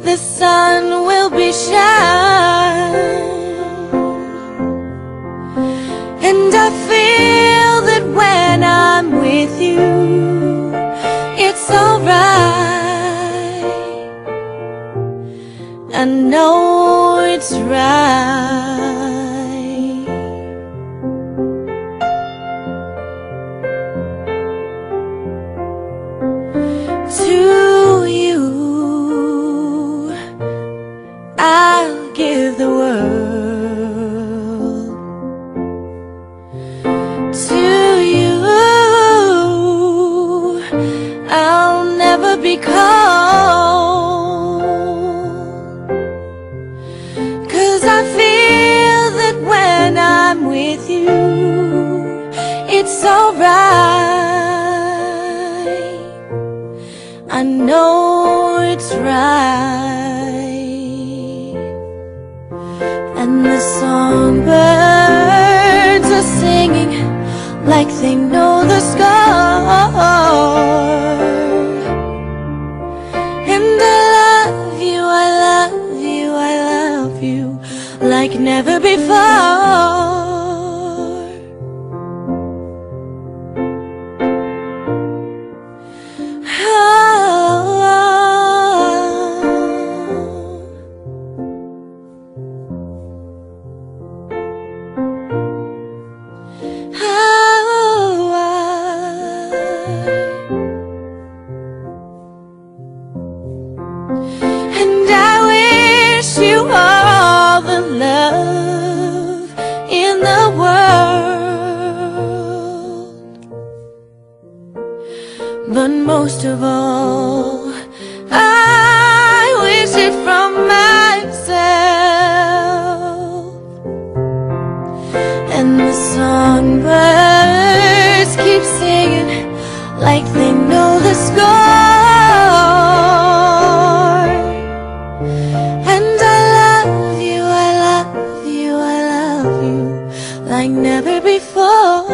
the sun will be shining. And I feel that when I'm with you, it's alright. I know it's right. To you, I'll give the world. To you, I'll never be cold. 'Cause I feel that when I'm with you, it's alright. I know it's right. And the songbirds are singing like they know the score. And I love you, I love you, I love you like never before. And I wish you all the love in the world. But most of all, I wish it from myself. And the songbirds keep singing like they know the score. Like never before,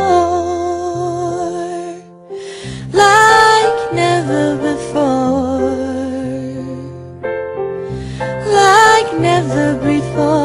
like never before, like never before.